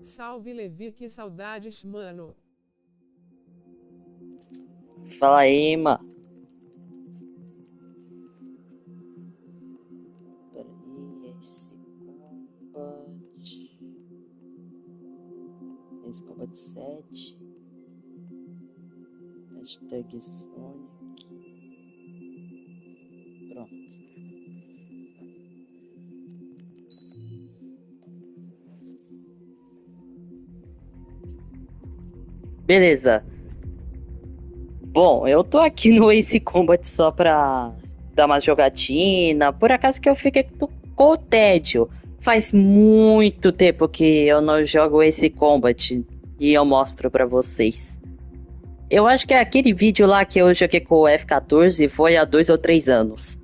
Salve Levi, que saudades, mano. Fala aí, mano. Peraí, Ace Combat 7. Hashtag Sonic. Pronto. Beleza. Bom, eu tô aqui no Ace Combat só pra dar uma jogatina. Por acaso que eu fiquei com o tédio. Faz muito tempo que eu não jogo Ace Combat e eu mostro pra vocês. Eu acho que é aquele vídeo lá que eu joguei com o F14 foi há 2 ou 3 anos.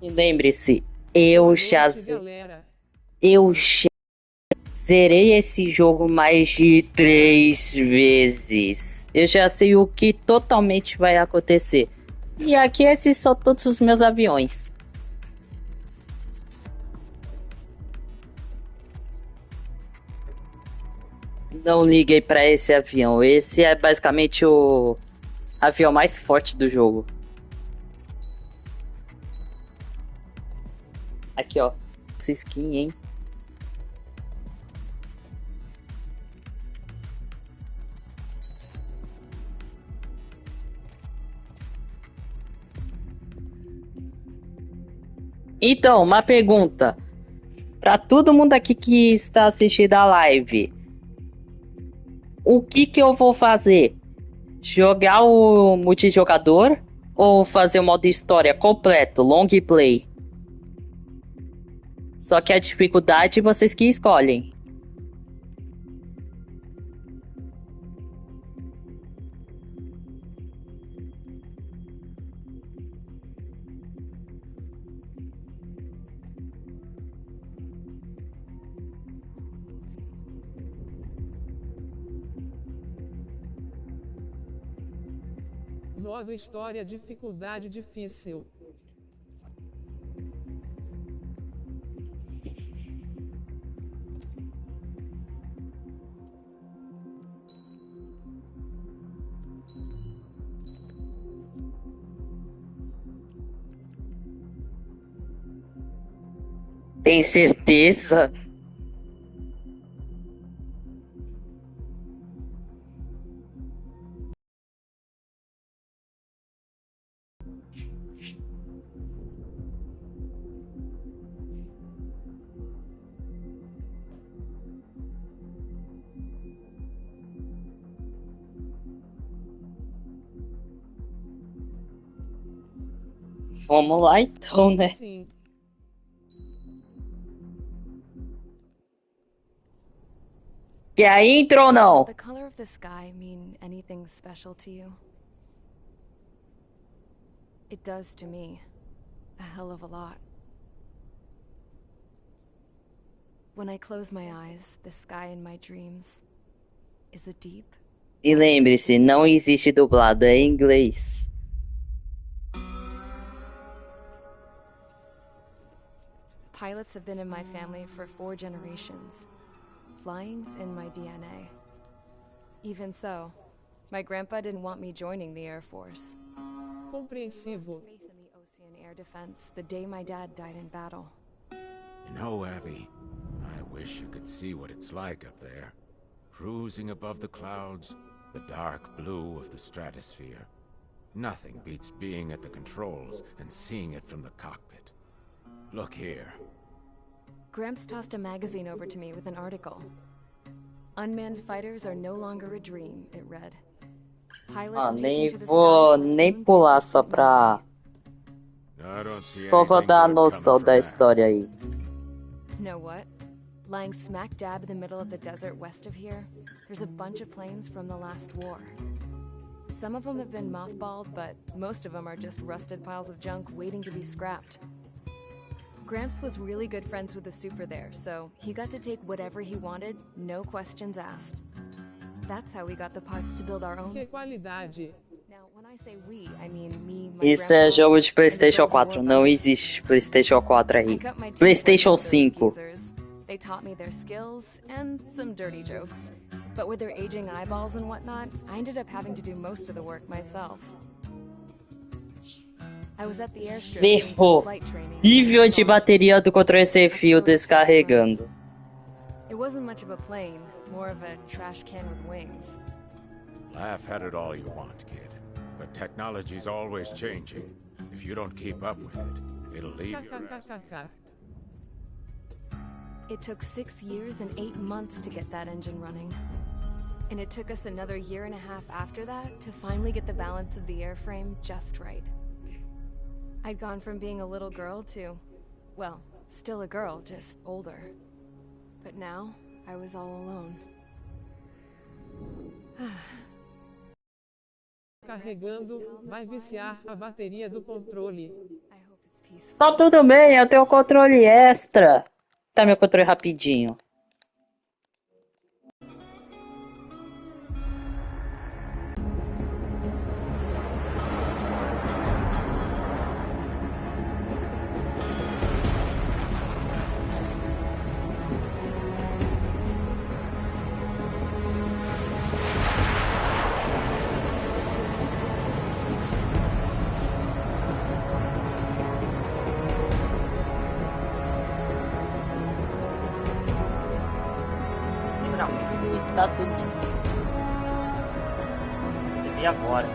E lembre-se, eu já zerei esse jogo mais de 3 vezes. Eu já sei o que totalmente vai acontecer. E aqui esses são todos os meus aviões. Não liguei para esse avião. Esse é basicamente o avião mais forte do jogo. Aqui, ó. Essa skin, hein? Então, uma pergunta. Para todo mundo aqui que está assistindo a live. O que eu vou fazer? Jogar o multijogador ou fazer o modo história completo, long play? Só que a dificuldade vocês que escolhem. Modo história, dificuldade difícil. Tem certeza? Vamos lá então, né? Sim. Quer a intro ou não? Does the color of the sky mean anything special to you? It does to me. A hell of a lot. When I close my eyes, the sky in my dreams is a deep. E lembre-se, não existe dublado, é em inglês. Pilots have been in my family for 4 generations. Flying's in my DNA. Even so, my grandpa didn't want me joining the Air Force. Compreensivo. Faith in the Ocean Air Defense the day my dad died in battle. You know, Abby, I wish you could see what it's like up there. Cruising above the clouds, the dark blue of the stratosphere. Nothing beats being at the controls and seeing it from the cockpit. Look here. Gramps tossed a magazine over to me with an article. Unmanned fighters are no longer a dream, it read. Pilots Nem taking to the vou skies will nem soon be a pular só distant pra... I don't see Só vou anything dar a good noção coming da from história aí. Know what? Lying smack dab in the middle of the desert west of here, there's a bunch of planes from the last war. Some of them have been mothballed, but most of them are just rusted piles of junk waiting to be scrapped. Gramps was really good friends with the super there, so he got to take whatever he wanted, no questions asked. That's how we got the parts to build our own. Que qualidade. Now, when I say we, I mean me, my Isso é grandpa, jogo de and PlayStation his old 4. war Não buddies. existe PlayStation 4 I aí. cut my teeth PlayStation with those 5. geezers. They taught me their skills and some dirty jokes. But with their aging eyeballs and whatnot, I ended up having to do most of the work myself. I was at the airstrip doing some Ferrou. flight training. Nível de bateria do controle sem fio descarregando. It wasn't much of a plane, more of a trash can with wings. Laugh at it all you want, kid. But technology's always changing. If you don't keep up with it, it'll leave your ass. KKKK. It took 6 years and 8 months to get that engine running. And it took us another year and a half after that to finally get the balance of the airframe just right. I'd gone from being a little girl to, well, still a girl, just older. But now, I was all alone. Carregando, vai viciar a bateria do controle. I hope it's peaceful. Tá tudo bem, eu tenho controle extra. Tá meu controle rapidinho. Literalmente nos Estados Unidos isso. Você vê agora.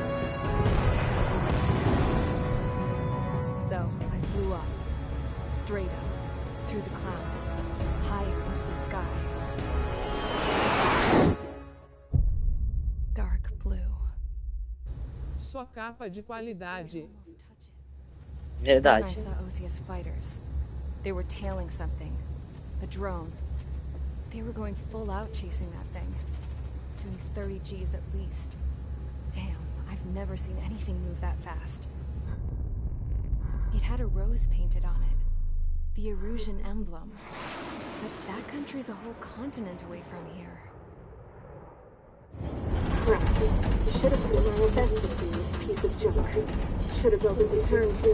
So, I flew up. Straight up. Through the clouds. Higher into the sky. Dark blue. Só capa de qualidade. Almost touch it. Then I Verdade. saw Osia's fighters. They were tailing something. A drone. They were going full out chasing that thing. Doing 30 Gs at least. Damn, I've never seen anything move that fast. It had a rose painted on it. The Erusian emblem. But that country's a whole continent away from here. Should have been my investment in this piece of junk. Should have built a return to.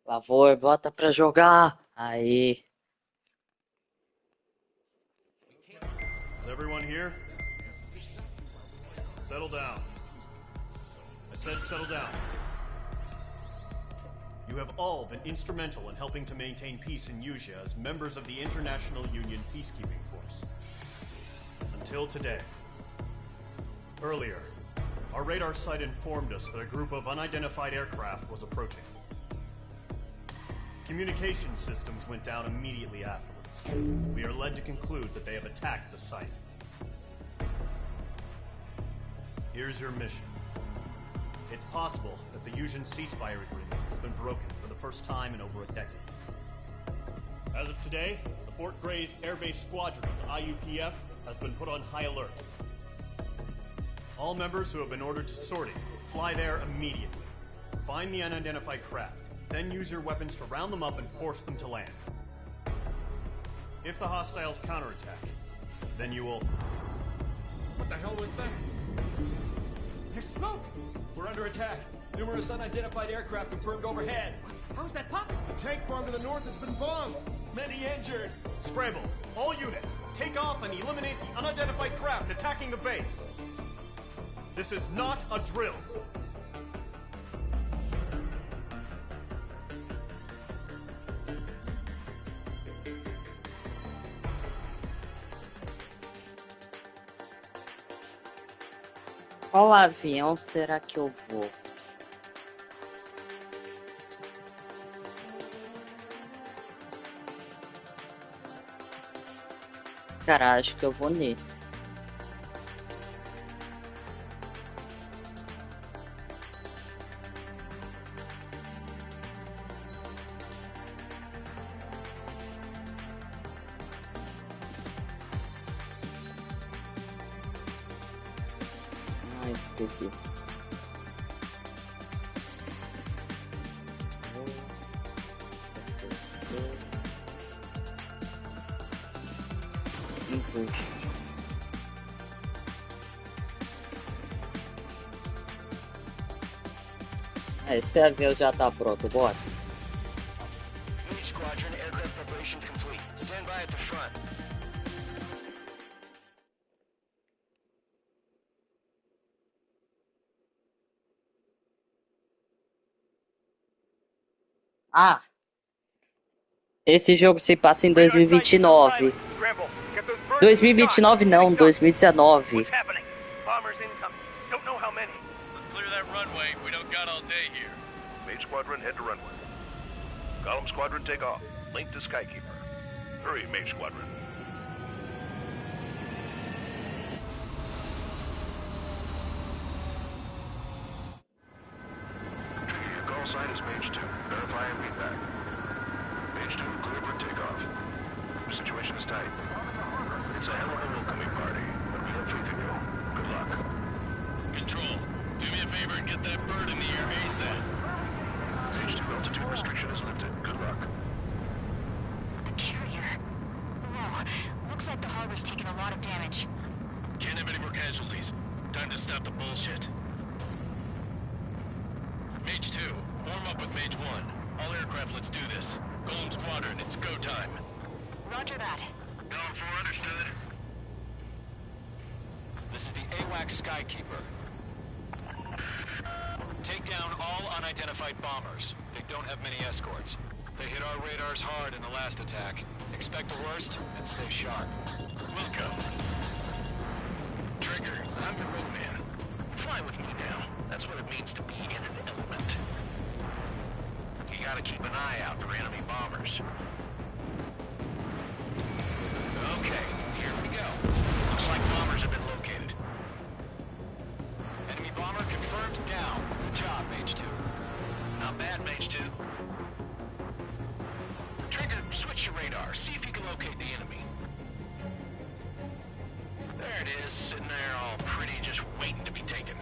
Por favor, bota pra jogar. Aí. Is everyone here? Settle down. I said settle down. You have all been instrumental in helping to maintain peace in Yuzha as members of the International Union Peacekeeping Force. Until today. Earlier, our radar site informed us that a group of unidentified aircraft was approaching. Communication systems went down immediately afterwards. We are led to conclude that they have attacked the site. Here's your mission. It's possible that the Yuzhan ceasefire agreement has been broken for the first time in over a decade. As of today, the Fort Gray's Airbase Squadron of the IUPF has been put on high alert. All members who have been ordered to sortie, fly there immediately. Find the unidentified craft, then use your weapons to round them up and force them to land. If the hostiles counterattack, then you will... What the hell was that? There's smoke! We're under attack. Numerous unidentified aircraft confirmed overhead. How is that possible? The tank farm to the north has been bombed. Many injured. Scramble! All units, take off and eliminate the unidentified craft attacking the base. This is not a drill. Qual avião será que eu vou? Cara, acho que eu vou nesse. Ah, esqueci. Esse avião já tá pronto, bora. Mage Squadron, aircraft preparations complete. Stand by at the front. Ah! Esse jogo se passa em 2029. 2029 não, 2019. Clear that runway. We don't got all day here. Mage Squadron, head to runway. Column Squadron, take off. Link to Skykeeper. Hurry, Mage Squadron. Trigger, your call sign is Mage 2. Verify and feedback. Mage 2, clear for takeoff. Situation is tight. It's a hell of a welcoming party, but we have faith in you. Good luck. Control, do me a favor and get that bird in the air ASAP. Mage 2, altitude restriction is lifted. Good luck. The carrier. Whoa. Looks like the harbor's taken a lot of damage. Can't have any more casualties. Time to stop the bullshit. Mage 2, form up with Mage 1. All aircraft, let's do this. Golem Squadron, it's go time. Roger that. Golem 4, understood. This is the AWACS Skykeeper. Take down all unidentified bombers. They don't have many escorts. They hit our radars hard in the last attack. Expect the worst and stay sharp. Welcome. Trigger, I'm the roadman. Fly with me now. That's what it means to be in an element. You gotta keep an eye out for enemy bombers. Okay, here we go. Looks like bombers have been located. Enemy bomber confirmed down. Good job, Mage 2. Not bad, Mage 2. Trigger, switch your radar. See if you can locate the enemy. There it is, sitting there all pretty, just waiting to be taken.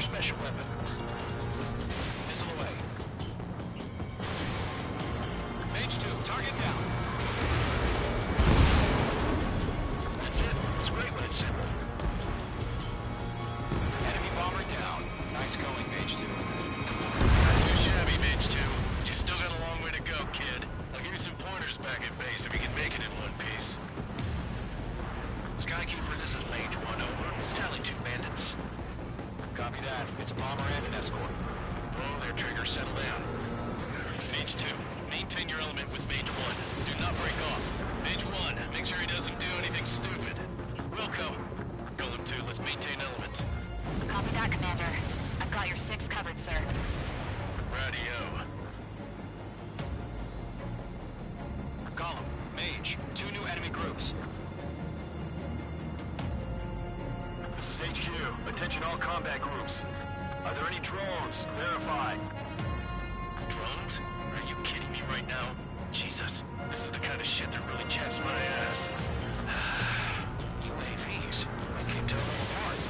Special weapon. Missile away. Mage 2, target down. That's it. It's great when it's simple. Enemy bomber down. Nice going, Mage 2. Not too shabby, Mage 2. You still got a long way to go, kid. I'll give you some pointers back at base if you can make it in one piece. Skykeeper, this is Mage 1 over. Tally 2 bandits. Copy that. It's a bomber and an escort. Oh, their trigger, settle down. Mage 2, maintain your element with Mage 1. Do not break off. Mage 1, make sure he doesn't do anything stupid. Welcome. Golem 2, let's maintain element. Copy that, Commander. I've got your 6 covered, sir. Radio. Column, Mage, 2 new enemy groups. This is HQ. Attention all combat groups. Are there any drones? Verify. Drones? Are you kidding me right now? Jesus, this is the kind of shit that really chaps my ass. UAVs? I can't tell them apart.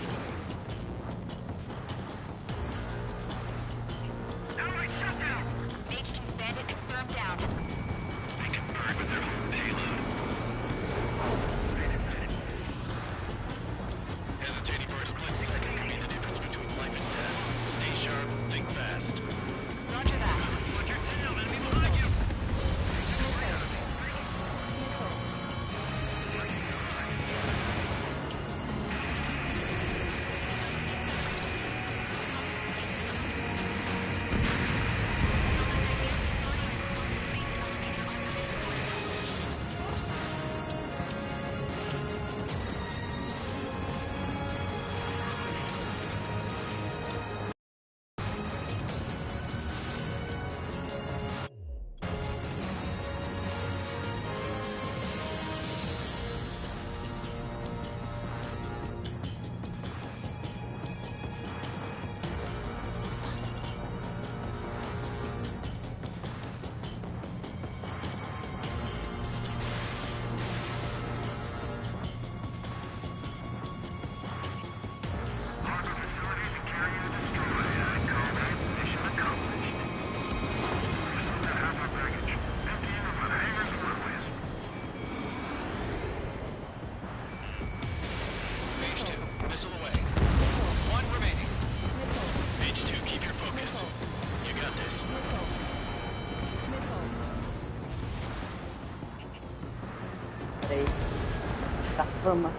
fama.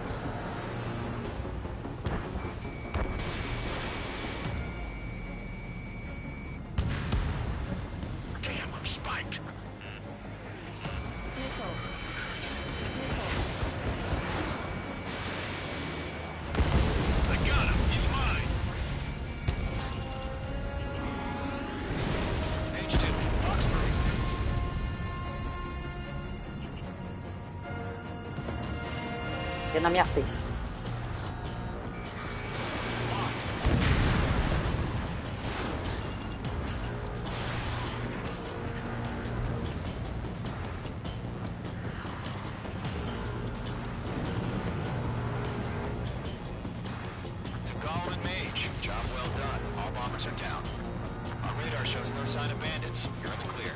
Damn, I'm spiked. I got him. He's mine. H2, Fox 3. Eu na minha 6. To Gollum and Mage, job well done. All bombers are down. Our radar shows no sign of bandits. You're in the clear.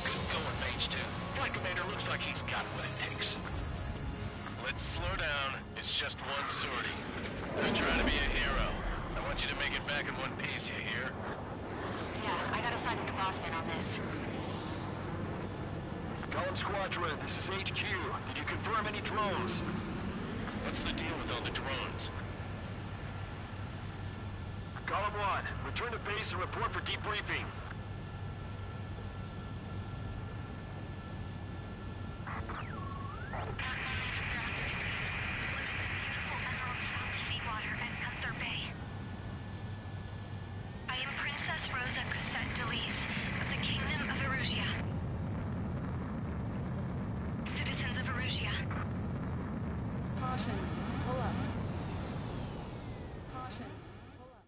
Good going, Mage 2. Flight Commander looks like he's got what it takes. Let's slow down. It's just one sortie. Don't try to be a hero. I want you to make it back in one piece, you hear? Yeah, I gotta find the boss man on this. Column Squadron, this is HQ. Did you confirm any drones? What's the deal with all the drones? Column 1, return to base and report for debriefing. I am Princess Rosa Cassette Delise of the Kingdom of Erusia. Citizens of Erusia. Caution. Pull up. Caution. Pull up.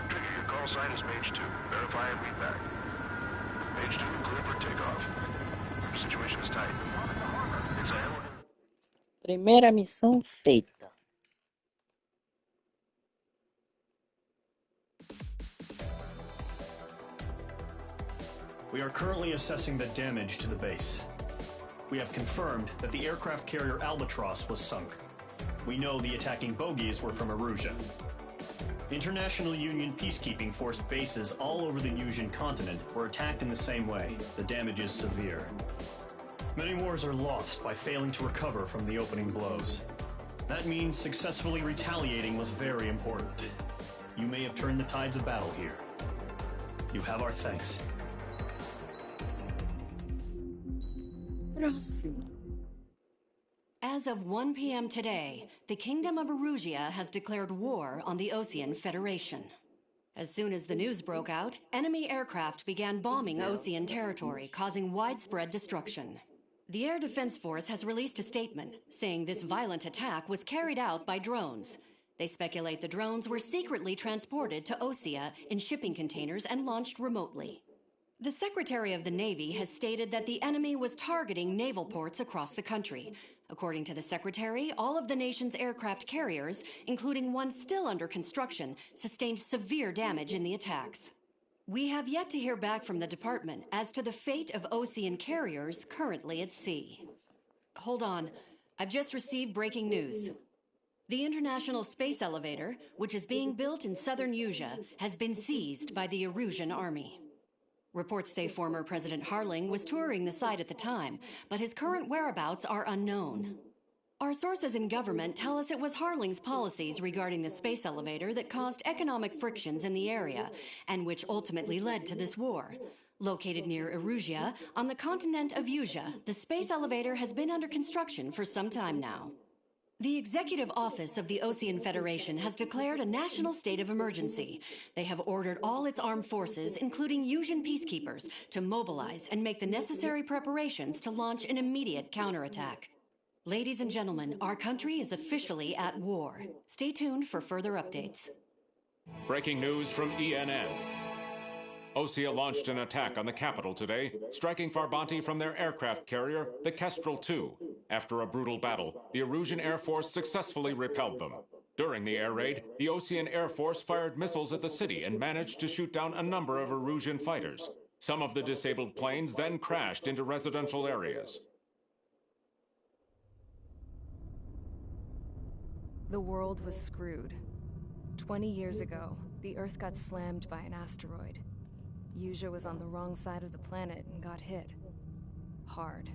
Trigger, your call sign is Mage 2. Verify and read back. Mage 2, clear for takeoff. Situation is tight. It's a hell of a... Primeira missão feita. We are currently assessing the damage to the base. We have confirmed that the aircraft carrier Albatross was sunk. We know the attacking bogies were from Erusia. International Union peacekeeping force bases all over the Yusian continent were attacked in the same way. The damage is severe. Many wars are lost by failing to recover from the opening blows. That means successfully retaliating was very important. You may have turned the tides of battle here. You have our thanks. Próximo. As of 1 p.m. today, the Kingdom of Erusia has declared war on the Osean Federation. As soon as the news broke out, enemy aircraft began bombing Osean territory, causing widespread destruction. The Air Defense Force has released a statement saying this violent attack was carried out by drones. They speculate the drones were secretly transported to Osea in shipping containers and launched remotely. The Secretary of the Navy has stated that the enemy was targeting naval ports across the country. According to the Secretary, all of the nation's aircraft carriers, including one still under construction, sustained severe damage in the attacks. We have yet to hear back from the department as to the fate of Osean carriers currently at sea. Hold on. I've just received breaking news. The International Space Elevator, which is being built in southern Yusia, has been seized by the Erusian army. Reports say former President Harling was touring the site at the time, but his current whereabouts are unknown. Our sources in government tell us it was Harling's policies regarding the space elevator that caused economic frictions in the area, and which ultimately led to this war. Located near Erusia, on the continent of Yusia, the space elevator has been under construction for some time now. The Executive Office of the Osean Federation has declared a national state of emergency. They have ordered all its armed forces, including Yusian peacekeepers, to mobilize and make the necessary preparations to launch an immediate counterattack. Ladies and gentlemen, our country is officially at war. Stay tuned for further updates. Breaking news from ENN. Osea launched an attack on the capital today, striking Farbanti from their aircraft carrier, the Kestrel II. After a brutal battle, the Erusian Air Force successfully repelled them. During the air raid, the Osean Air Force fired missiles at the city and managed to shoot down a number of Erusian fighters. Some of the disabled planes then crashed into residential areas. The world was screwed. 20 years ago, the Earth got slammed by an asteroid. Yusia was on the wrong side of the planet and got hit. hard.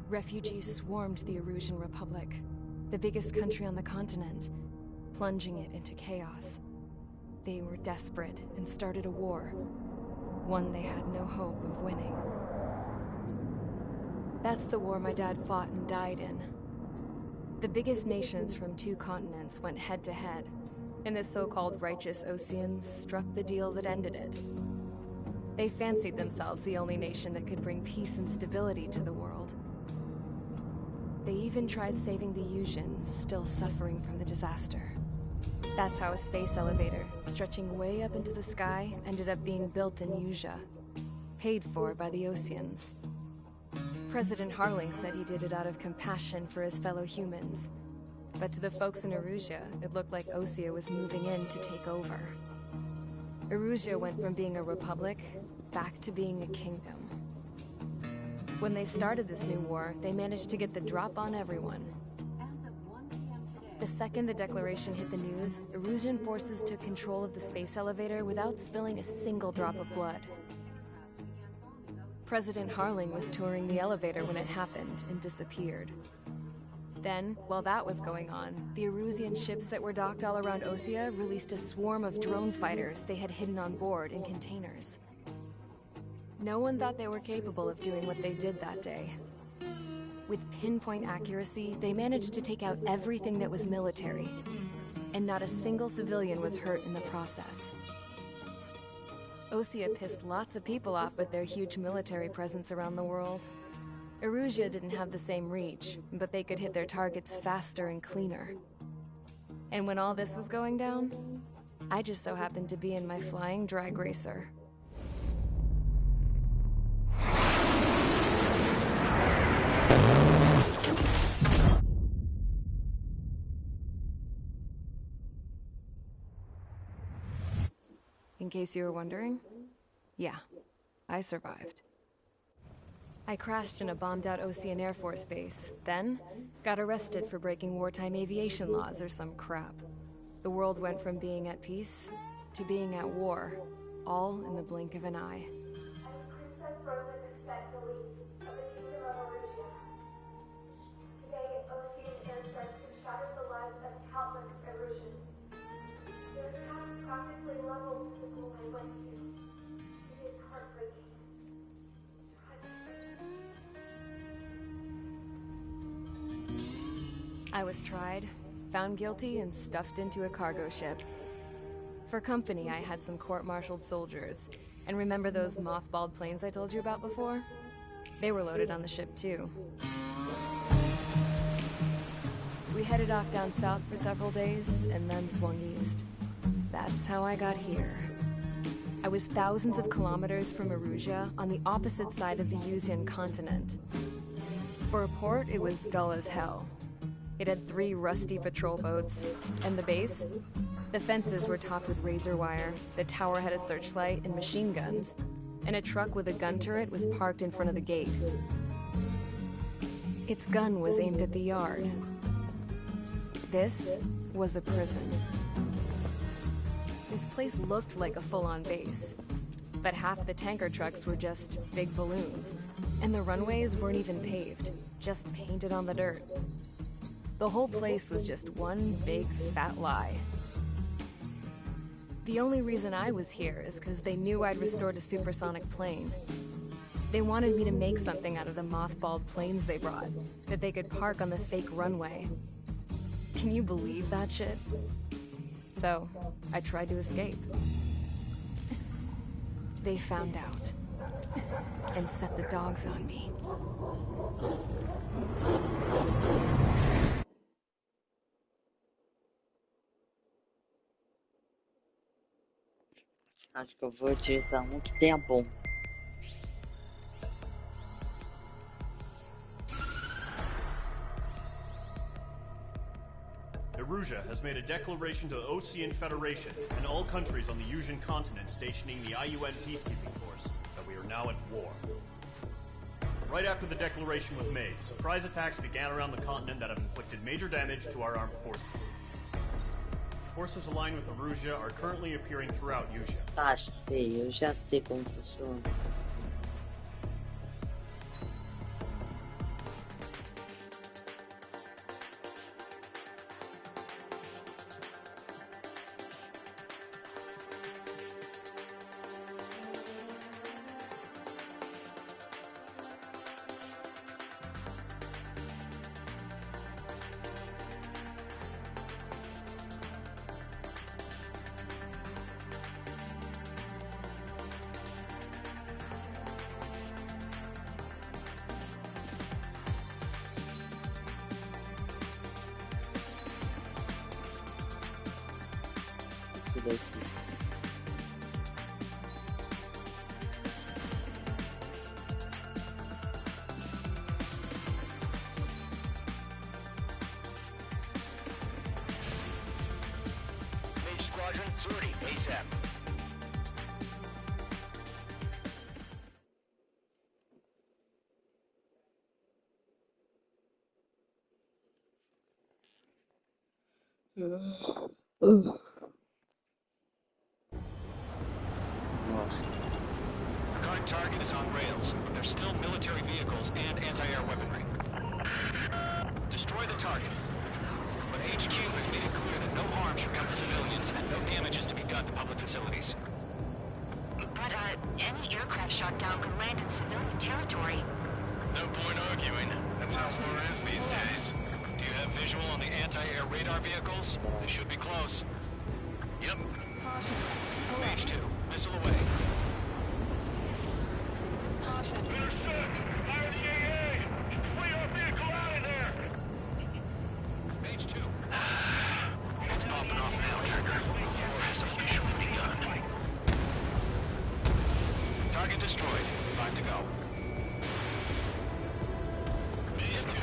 Refugees swarmed the Erusian Republic, the biggest country on the continent, plunging it into chaos. They were desperate and started a war, one they had no hope of winning. That's the war my dad fought and died in. The biggest nations from 2 continents went head-to-head, and the so-called righteous Oceans struck the deal that ended it. They fancied themselves the only nation that could bring peace and stability to the world. They even tried saving the Usians, still suffering from the disaster. That's how a space elevator, stretching way up into the sky, ended up being built in Usea, paid for by the Oceans. President Harling said he did it out of compassion for his fellow humans. But to the folks in Erusia, it looked like Osea was moving in to take over. Erusia went from being a republic back to being a kingdom. When they started this new war, they managed to get the drop on everyone. The second the declaration hit the news, Erusian forces took control of the space elevator without spilling a single drop of blood. President Harling was touring the elevator when it happened and disappeared. Then, while that was going on, the Erusian ships that were docked all around Osea released a swarm of drone fighters they had hidden on board in containers. No one thought they were capable of doing what they did that day. With pinpoint accuracy, they managed to take out everything that was military, and not a single civilian was hurt in the process. Osea pissed lots of people off with their huge military presence around the world. Erusia didn't have the same reach, but they could hit their targets faster and cleaner. And when all this was going down, I just so happened to be in my flying drag racer. In case you were wondering, yeah, I survived. I crashed in a bombed-out Ocean Air Force base, then got arrested for breaking wartime aviation laws or some crap. The world went from being at peace to being at war, all in the blink of an eye. Princess Rosa consent to leave of the Kingdom of Erusia. Today, Ocean airstrikes have shattered the lives of countless Erusians. Their attacks practically leveled the school I went to. It is heartbreaking. I was tried, found guilty, and stuffed into a cargo ship. For company, I had some court-martialed soldiers. And remember those mothballed planes I told you about before? They were loaded on the ship, too. We headed off down south for several days, and then swung east. That's how I got here. I was thousands of kilometers from Erusia, on the opposite side of the Usian continent. For a port, it was dull as hell. It had 3 rusty patrol boats, and the base? The fences were topped with razor wire, the tower had a searchlight and machine guns, and a truck with a gun turret was parked in front of the gate. Its gun was aimed at the yard. This was a prison. This place looked like a full-on base, but half the tanker trucks were just big balloons, and the runways weren't even paved, just painted on the dirt. The whole place was just one big fat lie. The only reason I was here is because they knew I'd restored a supersonic plane. They wanted me to make something out of the mothballed planes they brought, that they could park on the fake runway. Can you believe that shit? So, I tried to escape. They found out, and set the dogs on me. Acho que eu vou utilizar um que tenha bomba. Erusia has made a declaration to the Ocean Federation and all countries on the Usian continent stationing the IUN peacekeeping force that we are now at war. Right after the declaration was made, surprise attacks began around the continent that have inflicted major damage to our armed forces. Forces aligned with Erusia are currently appearing throughout Usea. Eu já sei como funciona. gosto desse. Mage Squadron, sortie, ASAP. The current target is on rails, but there's still military vehicles and anti-air weaponry. Destroy the target. But HQ has made it clear that no harm should come to civilians and no damage is to be done to public facilities. But, any aircraft shot down could land in civilian territory. No point arguing. That's how war is these days. Do you have visual on the anti-air radar vehicles? They should be close. Yep. Mage 2, missile away. Intercept! Fire the AA! Flee our vehicle out of there! Mage 2. It's popping off now, Trigger. War has officially begun. Target destroyed. 5 to go.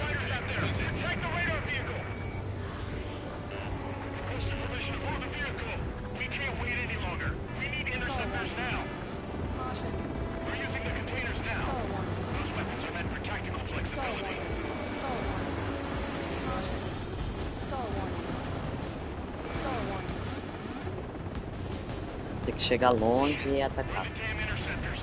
Fighters out there! Protect the radar vehicle! Requesting permission to move the vehicle. We can't wait any longer. We need interceptors now. We're using the containers now. Those weapons are meant for tactical flexibility. Tem que chegar longe e atacar. Damn interceptors.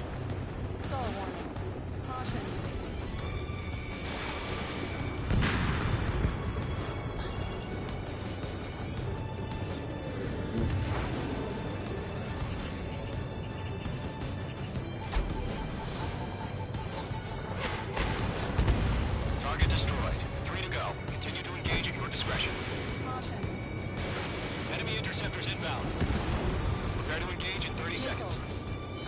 Target destroyed. 3 to go. Continue to engage at your discretion. Enemy interceptors inbound. Prepare to engage in 30 seconds.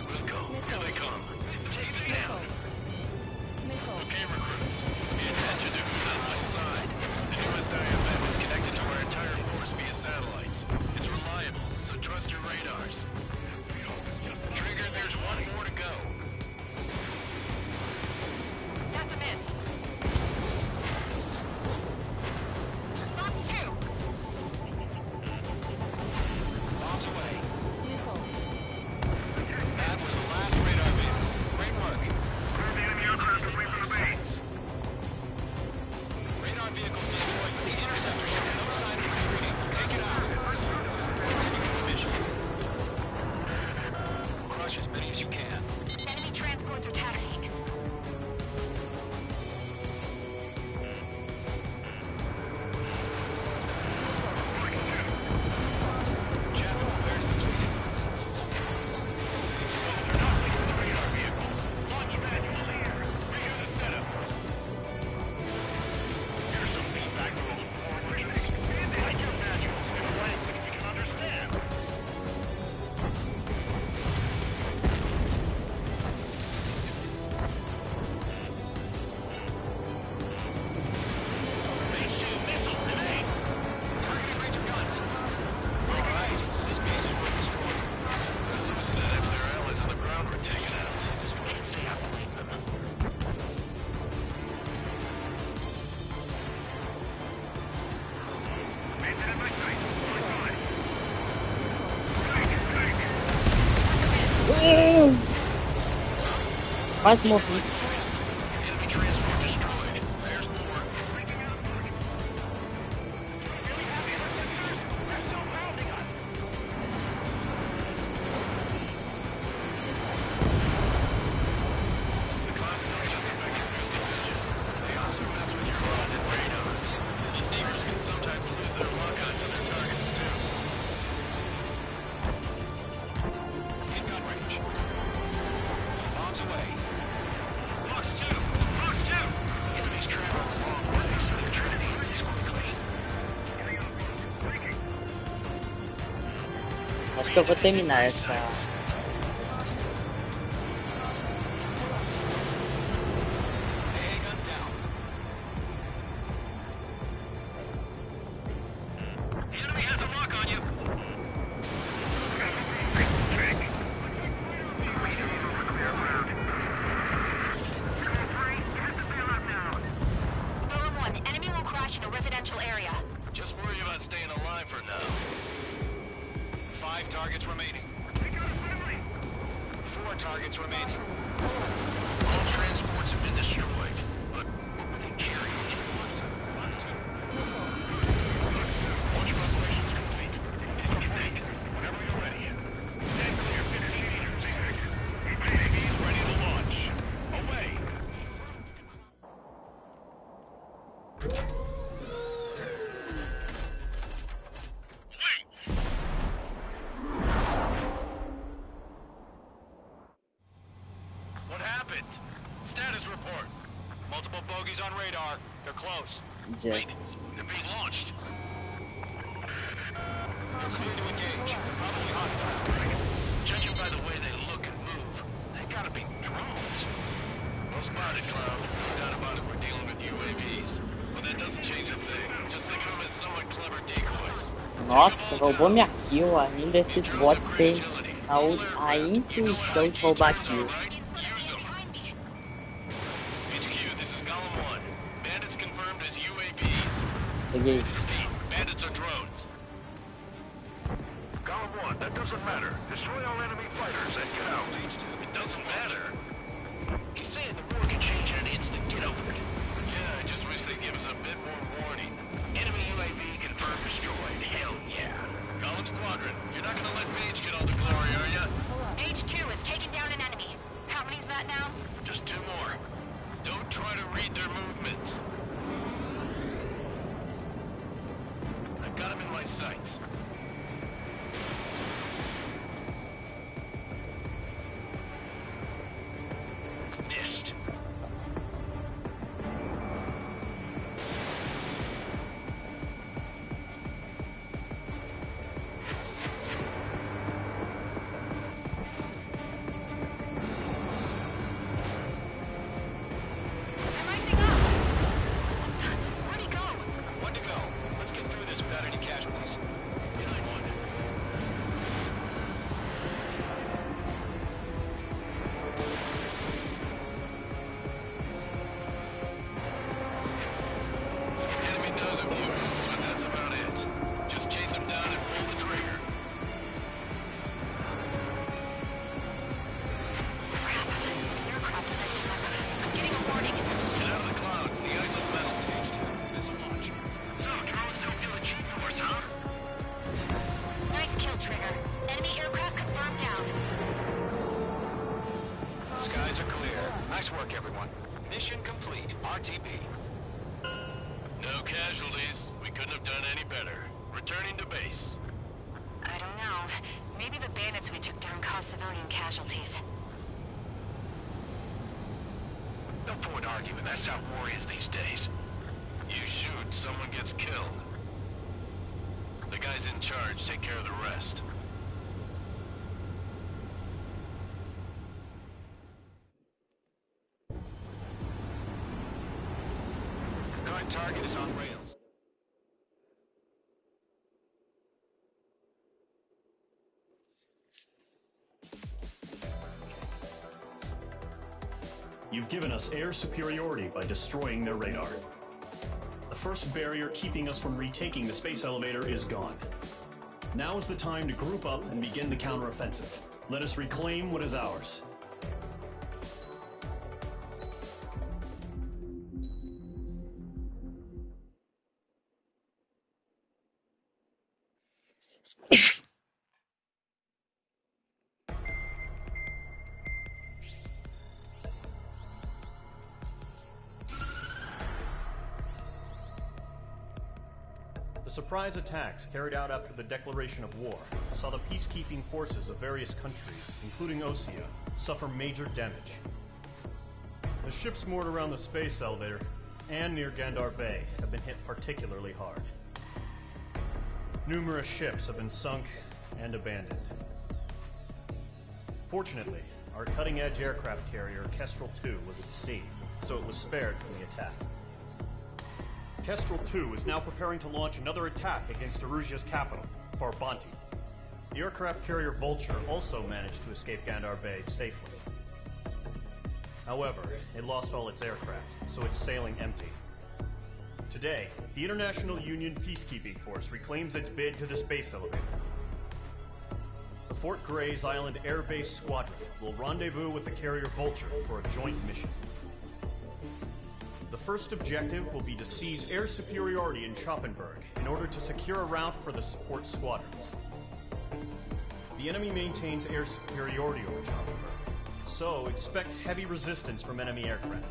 Wilco, here they come. Take them down. Okay, recruits. Pay attention to who's on my side. The newest IFF is connected to our entire force via satellites. It's reliable, so trust your radars. Trigger, there's one more to go. That's a miss. Knock 2. Bombs away. That was the last radar vehicle. Great work. Clear the enemy aircraft away from the base. Radar vehicles destroyed, but the interceptor shows no sign of retreating. Take it out. Continue with the mission. Crush as many as you can. Enemy transports are taxiing. Chaff and flares depleted. Radar vehicle. Launch manual here. Review the setup. Here's some feedback going forward. Write your manuals in a language we can understand. Phase 2 missile grenade. Targeting range of guns. All right. This base is worth destroying. They're losing it if their allies on the ground were taken out. Can't say I believe them. Maintain my sight. Quase morri. Enemy transport destroyed. There's more. The clouds don't just affect your field of vision. They also mess with your HUD and radar. The Seekers can sometimes lose their lock onto their targets too. In gun range. Bombs away. Fox 2! Fox 2! Enemies travel a long way, so they're trying to hit this quickly. Acho que eu vou terminar essa. AA gun down. The enemy has a lock on you. residential area. Just worry about staying alive for now. 5 targets remaining. 4 targets remaining. All transports have been destroyed. But what were they carrying? Launch preparations complete. Disconnect. Whenever you're ready. Stand clear. UAVs ready to launch. Away. What happened? Status report. Multiple bogeys on radar. They're close. Just. They're being launched. You're clear to engage. They're probably hostile. Judging by the way they look and move, they gotta be drones. Well spotted, Cloud. No doubt about it, we're dealing with UAVs. But that doesn't change a thing. Just think of them as somewhat clever decoys. Nossa, roubou minha kill. Ainda esses bots têm a intuição de roubar kill. Peguei. Bandits are drones. Column 1, that doesn't matter. Destroy all enemy fighters and get out. It doesn't matter. He's saying the war can change in an instant. Get over it. Yeah, I just wish they'd give us a bit more warning. Enemy UAV confirmed destroyed. Hell yeah. Column Squadron, you're not gonna let Mage get all the glory, are ya? H2 is taking down an enemy. How many's that now? Just 2 more. Don't try to read their movements. I've got him in my sights. Missed. They're rising up. Where'd he go? 1 to go. Let's get through this without any casualties. Enemy knows of you, but that's about it. Just chase him down and pull the trigger. Aircraft is at deliver. I'm getting a warning. Get out of the clouds. The ice will melt. Missile launch. So, drones don't feel the G-force, huh? Nice kill, Trigger. Enemy aircraft confirmed down. Skies are clear. Nice work, everyone. Mission complete. RTB. No casualties. We couldn't have done any better. Returning to base. I don't know. Maybe the bandits we took down caused civilian casualties. No point arguing. That's how war is these days. You shoot, someone gets killed. The guys in charge take care of the rest. Current target is on rails. You've given us air superiority by destroying their radar. The first barrier keeping us from retaking the space elevator is gone. Now is the time to group up and begin the counteroffensive. Let us reclaim what is ours. The surprise attacks carried out after the declaration of war saw the peacekeeping forces of various countries, including Osea, suffer major damage. The ships moored around the space elevator and near Gandar Bay have been hit particularly hard. Numerous ships have been sunk and abandoned. Fortunately, our cutting-edge aircraft carrier, Kestrel 2, was at sea, so it was spared from the attack. Kestrel 2 is now preparing to launch another attack against Erusia's capital, Farbanti. The aircraft carrier Vulture also managed to escape Gandar Bay safely. However, it lost all its aircraft, so it's sailing empty. Today, the International Union Peacekeeping Force reclaims its bid to the space elevator. The Fort Gray's Island Air Base Squadron will rendezvous with the carrier Vulture for a joint mission. The first objective will be to seize air superiority in Schoppenberg in order to secure a route for the support squadrons. The enemy maintains air superiority over Schoppenberg, so expect heavy resistance from enemy aircraft.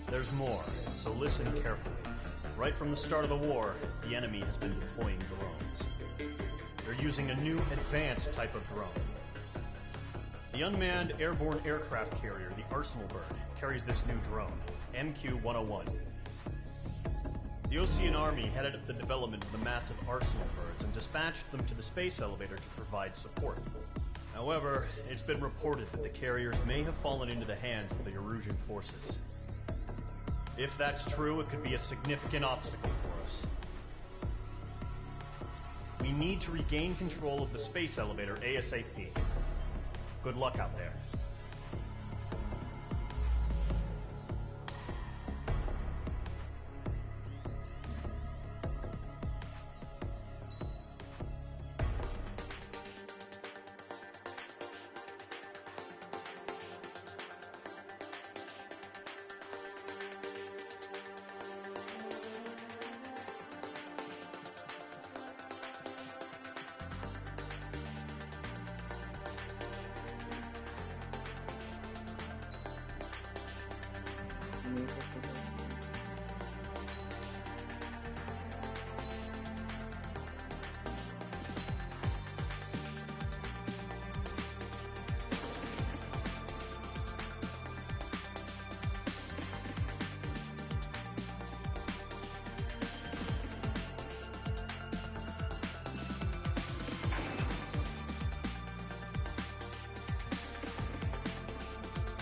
There's more, so listen carefully. Right from the start of the war, the enemy has been deploying drones. They're using a new advanced type of drone. The unmanned airborne aircraft carrier, the Arsenal Bird, carries this new drone, MQ-101. The Ocean Army headed up the development of the massive Arsenal Birds and dispatched them to the space elevator to provide support. However, it's been reported that the carriers may have fallen into the hands of the Erusian forces. If that's true, it could be a significant obstacle for us. We need to regain control of the space elevator ASAP. Good luck out there.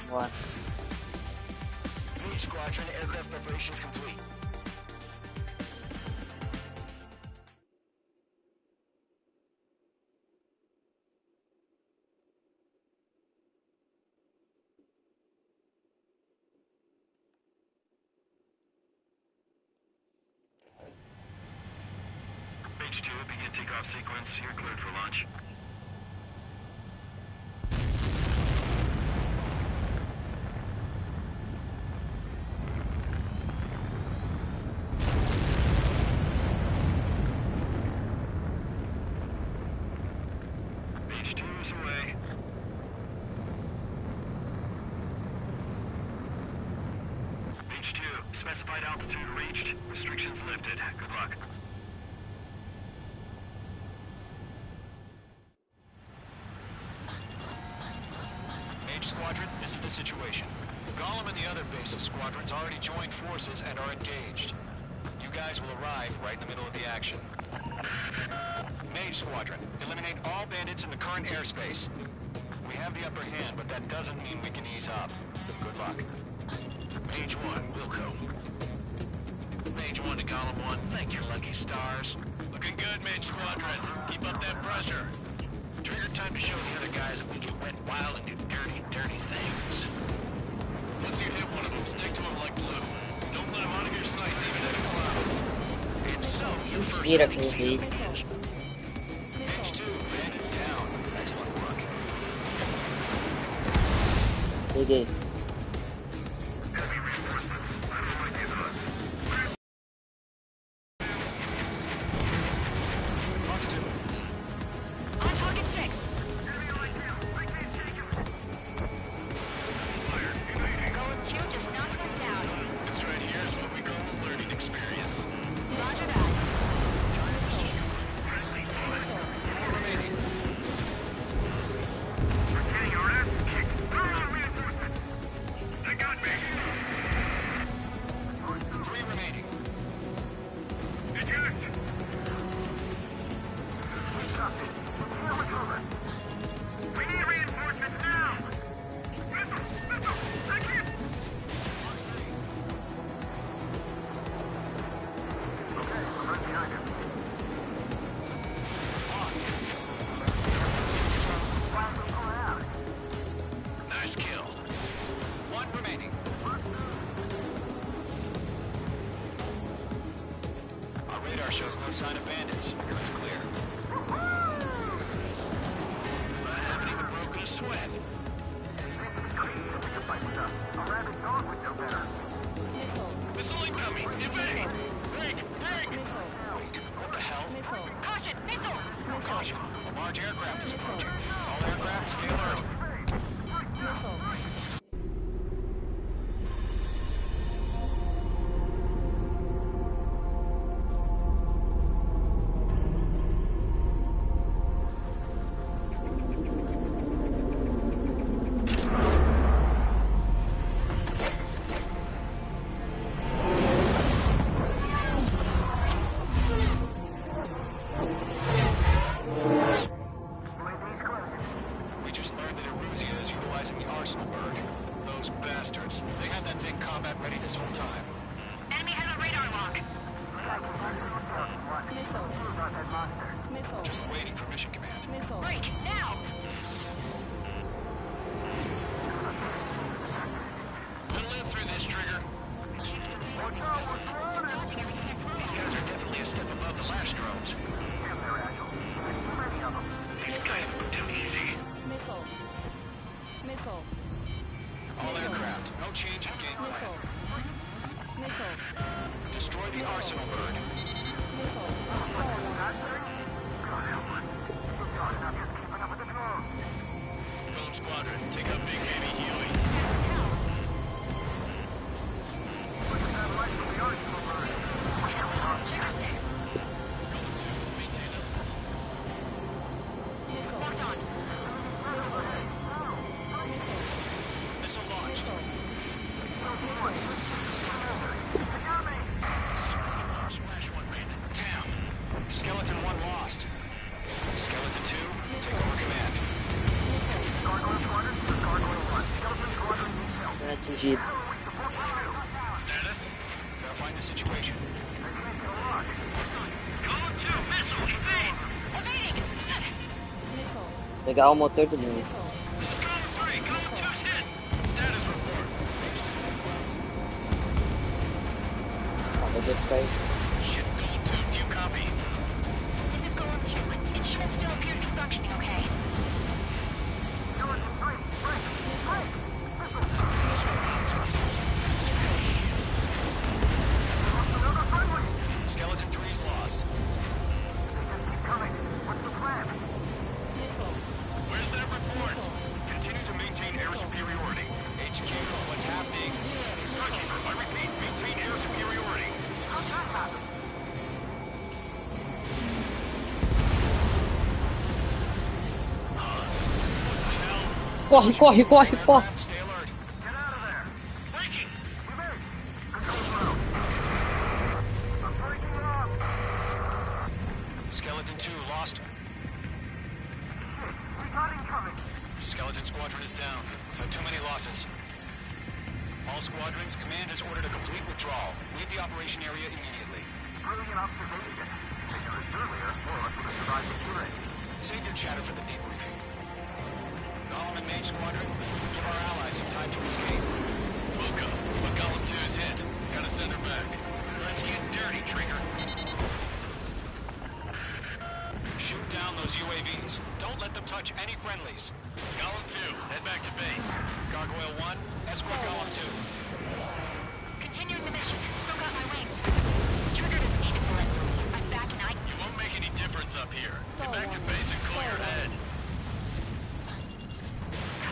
What? Mage Squadron, aircraft preparations complete. H2, begin takeoff sequence. You're cleared for launch. H2's away. H2, specified altitude reached. Restrictions lifted. Good luck. Mage Squadron, this is the situation. Golem and the other bases squadrons already joined forces and are engaged. You guys will arrive right in the middle of the action. Mage Squadron, eliminate all bandits in the current airspace. We have the upper hand, but that doesn't mean we can ease up. Good luck. Mage 1, Wilco. Mage 1 to Column 1, thank your lucky stars. Looking good, Mage Squadron. Keep up that pressure. Trigger time to show the other guys that we can went wild and do dirty, dirty things. Once you hit one of them, stick to them like glue. Don't let them out of your sights even in the clouds. And so, your first Vira enemy aqui, sees vi. Mage 2, bandit down. Excellent work. Peguei. Fox 2. On target 6. Golem 2 just knocked one down. This right here is what we call a learning experience. Roger that. 4 remaining. Radar shows no sign of bandits. You're in the clear. I haven't even broken a sweat. Missile incoming! Evade! Break! Break! What the hell? Caution! Missile! Caution! A large aircraft is approaching. All aircraft, stay alert. We just learned that Eruzia is utilizing the arsenal bird. Those bastards. They had that thing combat ready this whole time. Enemy has a radar lock. Just waiting for mission command. Break! Now! We'll live through this, Trigger. These guys are definitely a step above the last drones. These guys moved too easy. All aircraft, no change in game plan. Destroy the arsenal bird. Philip Squadron, take out Big Baby Huey. Locked on. Missile launched. Smash one man. Damn. Skeleton 1 lost. Skeleton 2, take over command. Foi atingido. Status? Verifying the situation. Column 2, missile, evade! Evading! Pegar o motor do mundo. Column 3, column 2's hit! Status report. Vou descer. Shit, column 2, do you copy? This is Golem 2. It should still appear to be functioning okay. Skeleton 3's lost. Where's that report? Continue to maintain air superiority. HQ, what's happening? Starkeeper, I repeat, maintain air superiority. Corre, corre, corre, corre. Stay alert. Breaking! Skeleton 2 lost. Skeleton Squadron is down. We've had too many losses. All squadrons, command has ordered a complete withdrawal. Leave the operation area immediately. Save your chatter for the debriefing. Golem and Mage Squadron, give our allies some time to escape. Welcome, but column 2's hit. Gotta send her back. Let's get dirty, Trigger. Shoot down those UAVs. Don't let them touch any friendlies. Column 2, head back to base. Gargoyle 1, escort Golem 2. Continuing the mission. Still got my wings. Trigger doesn't need to pull it. I'm back and You won't make any difference up here. Get back to base and clear your head.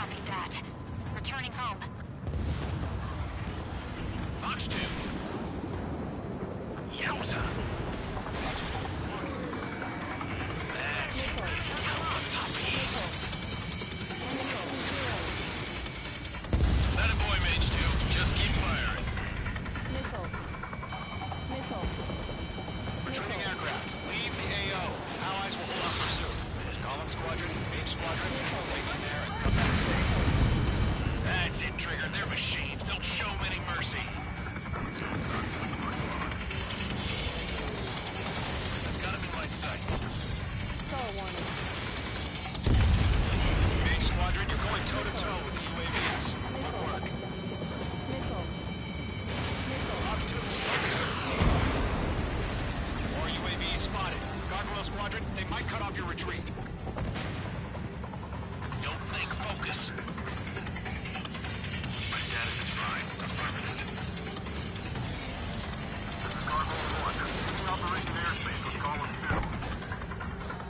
copy that. Returning home. Fox 2. Yowza. Fox 2. That's it. Come on, puppy. That a boy, Mage 2. Just keep firing. Retreating aircraft. Leave the AO. Allies will hold off pursuit. Golem Squadron, Mage Squadron, wait in there and come back safe. That's it, Trigger. They're machines. Don't show 'em any mercy. retreat. Don't think, focus. My status is fine. Affirmative. This is Gargoyle 1. Taking Operation Airspace with Column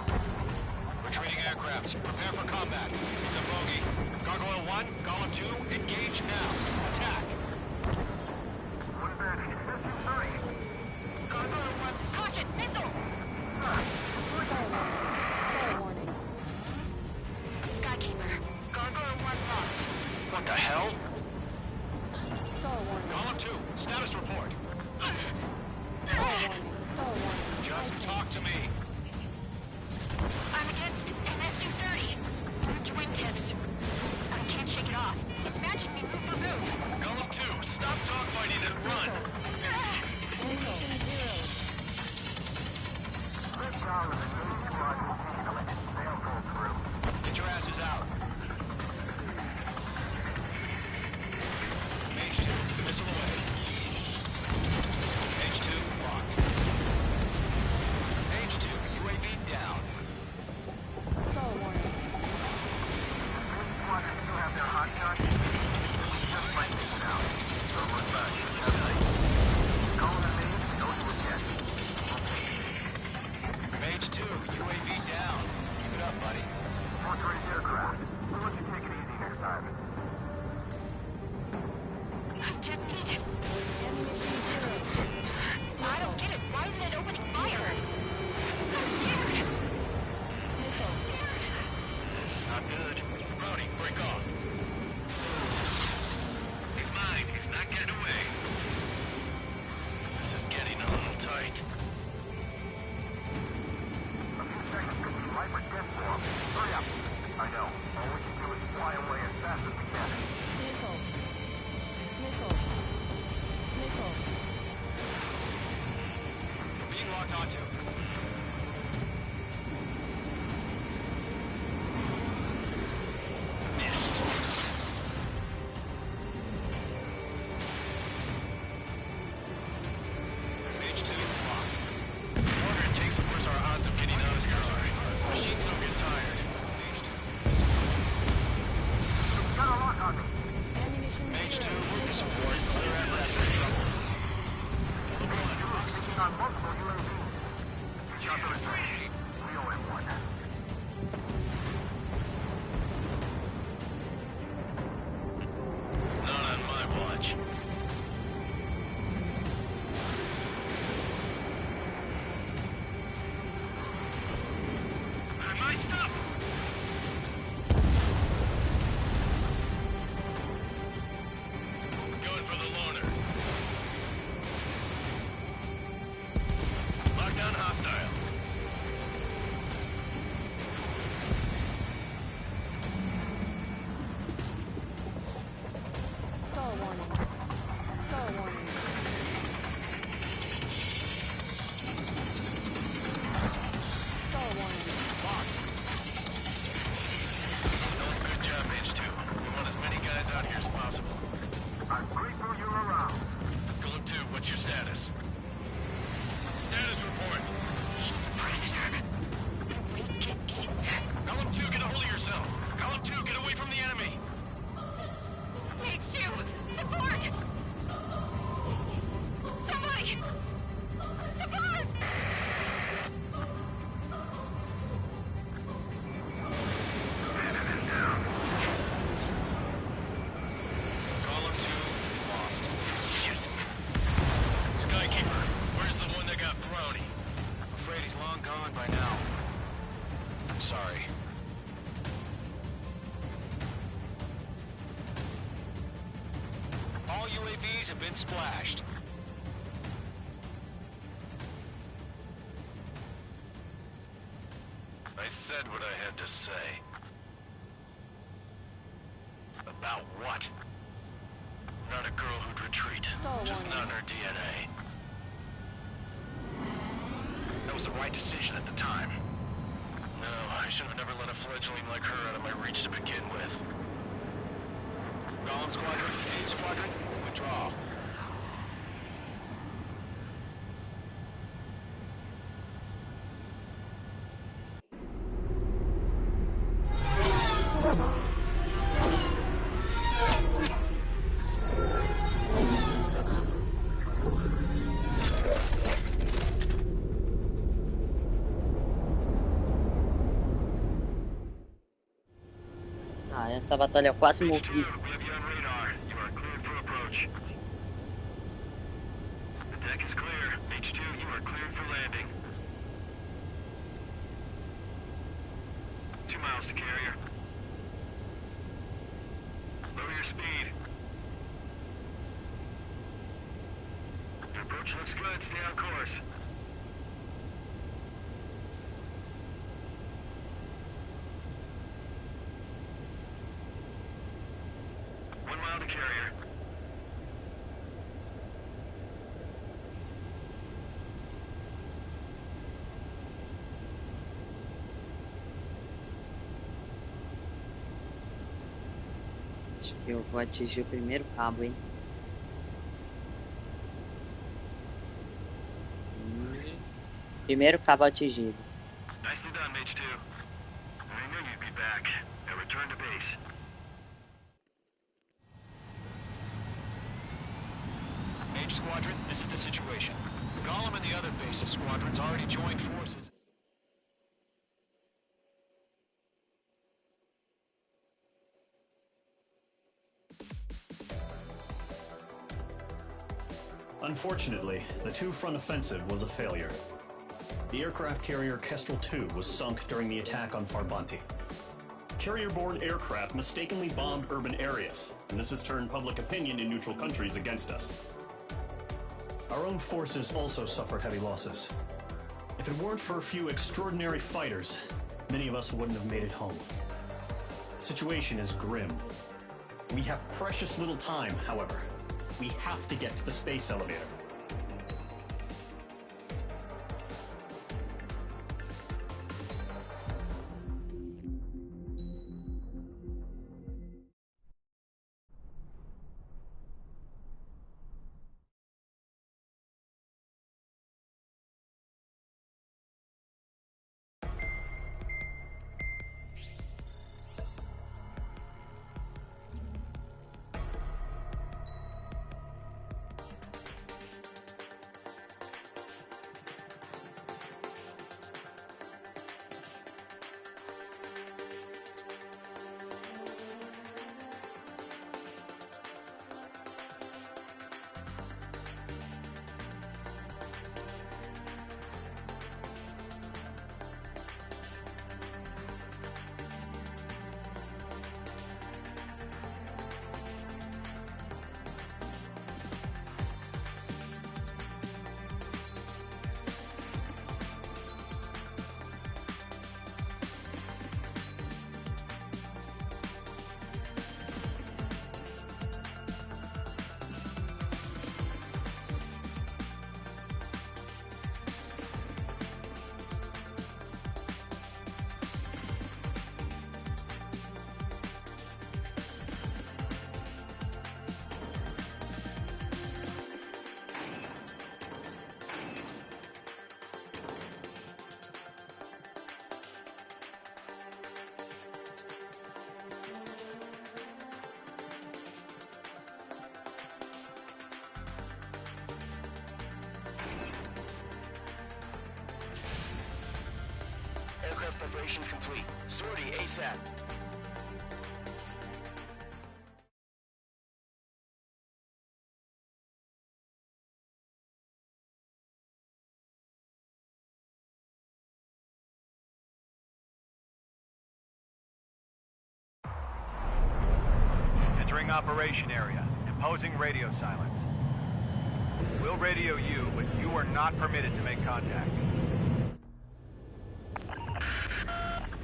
2. Retreating aircrafts. Prepare for combat. It's a bogey. Gargoyle 1, Column 2, engage now. Attack. One advantage. Mission 3. Gargoyle 1, caution, missile! Skykeeper, Gargoyle 1 lost. What the hell? Column 2, status report. Just talk to me. I'm against MSU-30. Twin tips. I can't shake it off. It's matching me move for move. Column 2, stop dogfighting and run. This tower is a new squad routine. They'll pull through. Get your asses out. Mage 2, missile away. Mage 2, locked. Mage 2, UAV down. Squadron 2 have their hot shot. Just like this now. Don't look back. Just like. Call the name, know you will get. Mage 2, UAV down. Keep it up, buddy. Portrait aircraft. We'll let you take it easy next time. I'm dead. I don't get it. Why isn't it opening fire? I'm scared. This is not good. Brody, break off. He's mine. He's not getting away. This is getting a little tight. A few seconds could be life or death for them. Hurry up. I know. All we can do is fly away as fast as we can. Being locked onto. Missed. Mage 2, locked. Longer it takes, the worse our odds of getting out of stride. Machines don't get tired. Mage 2, Got a lock on me. Mage 2, move to support. Other aircraft are in trouble. Focusing on multiple UAVs. Shot the retreat. We owe him one. Not on my watch. My stuff! Going for the loner. Lockdown hostile. Good job, H2. We want as many guys out here as possible. I'm grateful you're around. Column 2, what's your status? Status report. He's a predator. We can get Column 2, get a hold of yourself. Column 2, get away from the enemy. H2, support! Somebody! Support! Column 2, lost. Shit. Skykeeper, where's the one that got brownie? I'm afraid he's long gone by now. Sorry. All UAVs have been splashed. I said what I had to say. About what? Not a girl who'd retreat. Just not in her DNA. That was the right decision at the time. No, I should have never let a fledgling like her out of my reach to begin with. Golem Squadron, 8 Squadron, withdraw. Essa batalha eu quase morri. We have you on radar. You are cleared for approach. The deck is clear. H2, you are cleared for landing. 2 miles to carrier. Lower your speed. Your approach looks good. Stay on course. The carrier. Acho que eu vou atingir o primeiro cabo, hein? Primeiro cabo atingido. Nicely done, Mage 2. I knew you'd be back. Now return to base. Mage Squadron, this is the situation. Gollum and the other bases squadrons already joined forces. Unfortunately, the two-front offensive was a failure. The aircraft carrier Kestrel II was sunk during the attack on Farbanti. Carrier-borne aircraft mistakenly bombed urban areas, and this has turned public opinion in neutral countries against us. Our own forces also suffered heavy losses. If it weren't for a few extraordinary fighters, many of us wouldn't have made it home. The situation is grim. We have precious little time, however. We have to get to the space elevator. Aircraft preparations complete. Sortie ASAP. Entering operation area. Imposing radio silence. We'll radio you, but you are not permitted to make contact.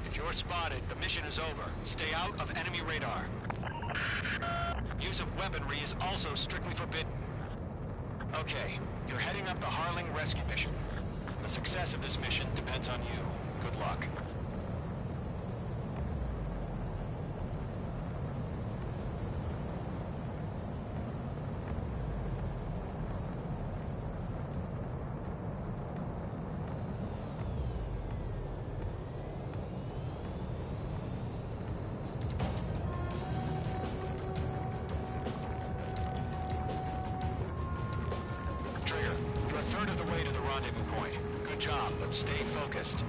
If you're spotted, the mission is over. Stay out of enemy radar. Use of weaponry is also strictly forbidden. Okay, you're heading up the Harling rescue mission. The success of this mission depends on you. Good luck. You're a third of the way to the rendezvous point. Good job, but stay focused.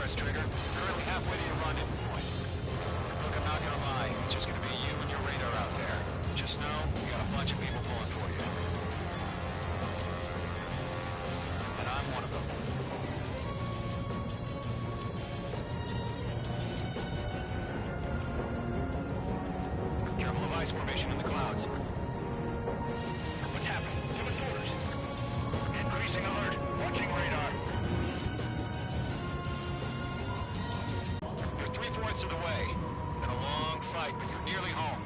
progress, Trigger. Currently halfway to your rendezvous point. Look, I'm not gonna lie. It's just gonna be you and your radar out there. Just know, we got a bunch of people pulling for you. And I'm one of them. Careful of ice formation in the clouds. What's happened? Give us orders. Increasing alert. Watching radar. You're 3/4 of the way. Been a long fight, but you're nearly home.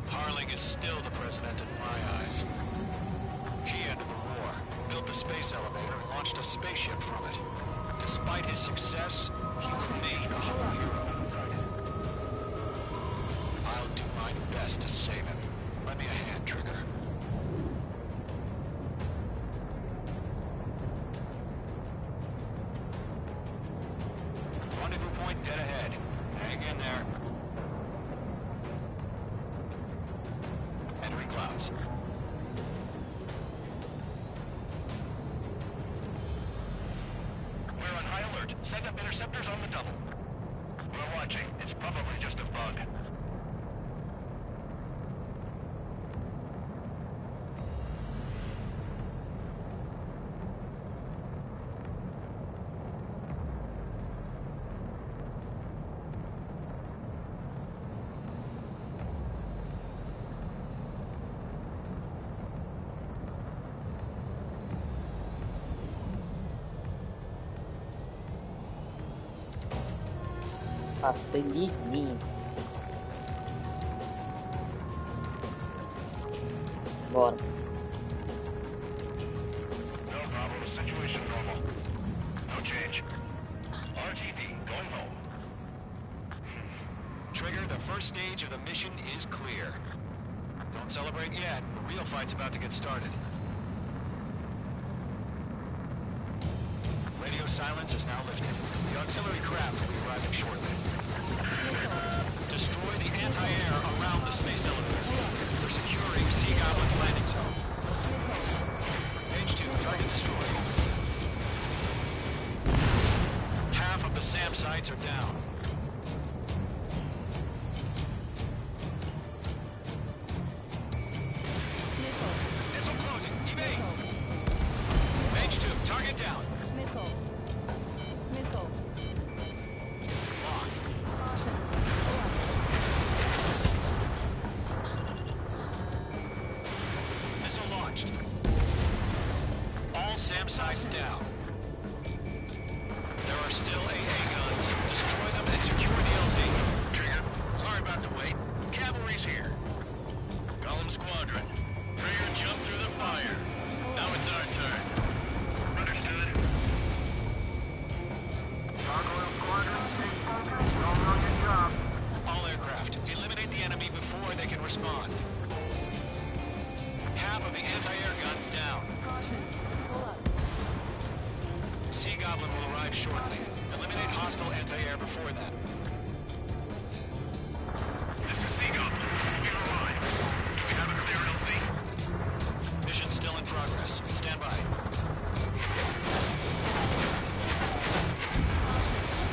Harling is still the president in my eyes. He ended the war, built the space elevator, and launched a spaceship from it. Despite his success, he remained a whole hero. I'll do my best to save him. Lend me a hand, Trigger. Rendezvous point dead ahead. Hang in there. Entering clouds. We're on high alert. Send up interceptors on the double. We're watching. It's probably just a bug. Passei lisinho. Bora. No problem. Situation normal. No change. RTD, going home. Trigger, the first stage of the mission is clear. Don't celebrate yet. The real fight's about to get started. Radio silence is now lifted. The auxiliary craft will be arriving shortly. Destroy the anti-air around the space elevator. We're securing Sea Goblin's landing zone. Page 2, target destroyed. Half of the SAM sites are down. Missile closing. Evade. Page 2, target down. Locked. Missile launched. All SAM sites down. There are still AA guns. Destroy them and secure the LZ. Trigger, sorry about the wait. Cavalry's here. Golem Squadron. Trigger jump through the fire. Now it's our turn. Understood. Gargoyle Squadron, stay focused. Well done your job. All aircraft, eliminate the enemy before they can respond. Half of the anti-air guns down. Sea Goblin will arrive shortly. Eliminate hostile anti-air before that. This is Sea Goblin. We arrive. Do we have a clear LC? Mission still in progress. Stand by.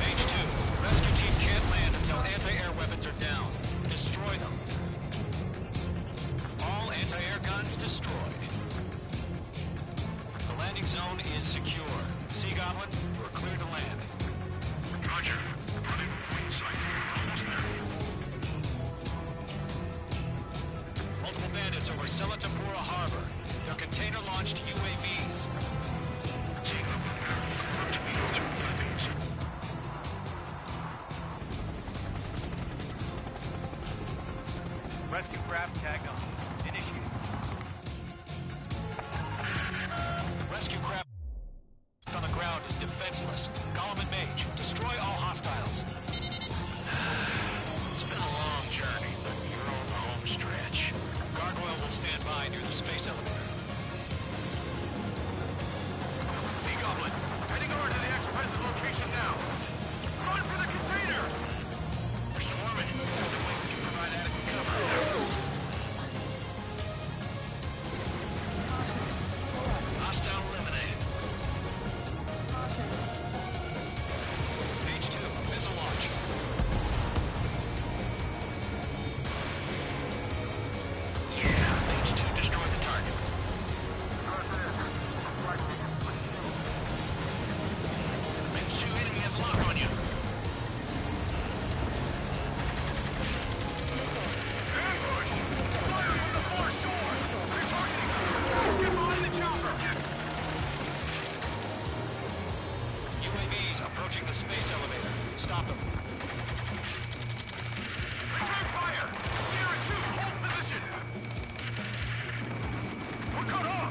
Page 2. Rescue team can't land until anti-air weapons are down. Destroy them. All anti-air guns destroyed. The landing zone is secure. Sea Goblin, you are clear to land. Roger. Rendezvous point sight. Almost there. Multiple bandits over Selatapura Harbor. They're container-launched UAVs. Sea Goblin there. Approach me through Philippines. Rescue craft tagged on. Initiate. Rescue craft on the ground is defenseless. Golem and Mage, destroy all hostiles. It's been a long journey, but you're on the home stretch. Gargoyle will stand by near the space elevator. the space elevator. Stop them. Return fire! Sierra 2, hold position! We're cut off!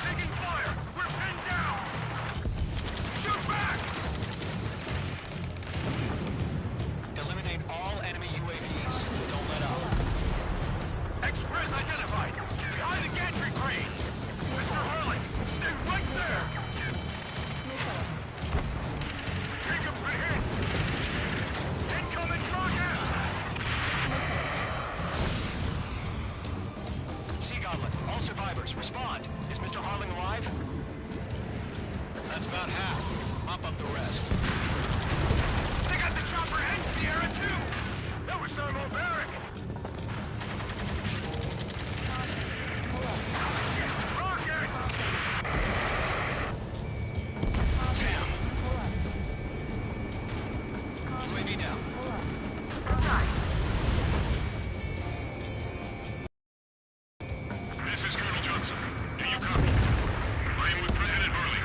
Taking fire! We're pinned down! Shoot back! Eliminate all enemy UAVs. Don't let up. Express identified! Behind the gantry crane! Mr. Hurley, stay right there! Jacob's been hit! Incoming rocket! Sea Gauntlet, all survivors, respond. Is Mr. Harling alive? That's about half. Mop up the rest. They got the chopper and Sierra too! That was thermobaric! Rocket! Damn. UAV down. This is Colonel Johnson. Do you copy? I am with President Harley.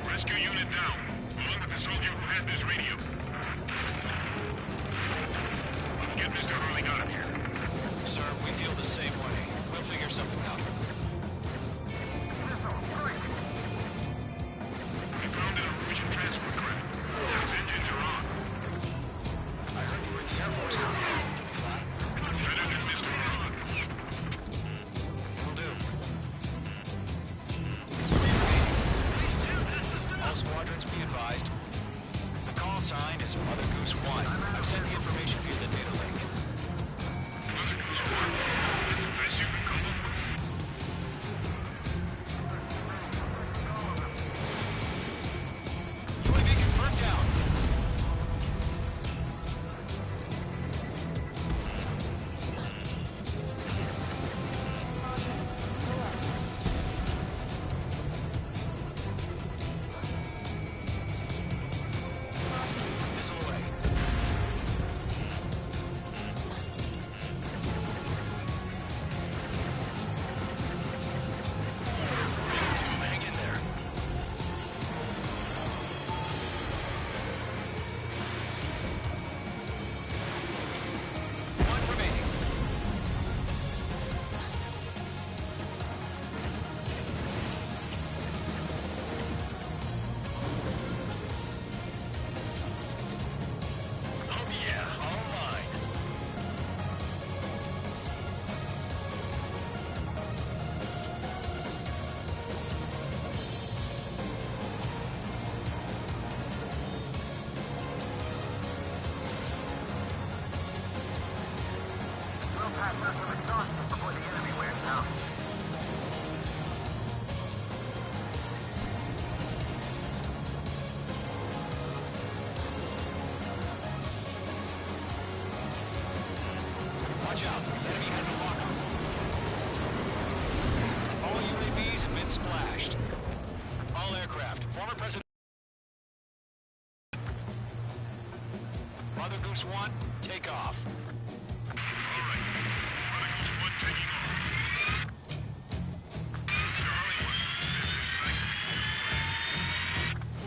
Rescue unit down, along with the soldier who had this radio. Get Mr. Harley out of here. Sir, we feel the same way. We'll figure something out. We grounded a Norwegian transport craft. Those engines are on. I heard you were in the Air Force. Can you fly? Better than Mr. Harley. Will do. All squadrons be advised. The call sign is Mother Goose 1. I've sent the information via the data link. UAV confirmed down. Missile away. Hang in there. One remaining. Oh yeah, all mine. We'll pass this with exhaustion before the enemy wears out. Watch out. Enemy has a lockup. All UAVs have been splashed. All aircraft. Former President Mother Goose 1, take off. All right. Mother Goose 1 taking off. Mr. Harley,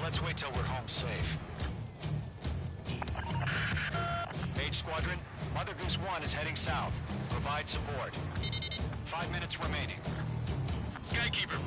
Let's wait till we're home safe. Mage Squadron, Mother Goose 1 is heading south. Provide support. 5 minutes remaining. Skykeeper,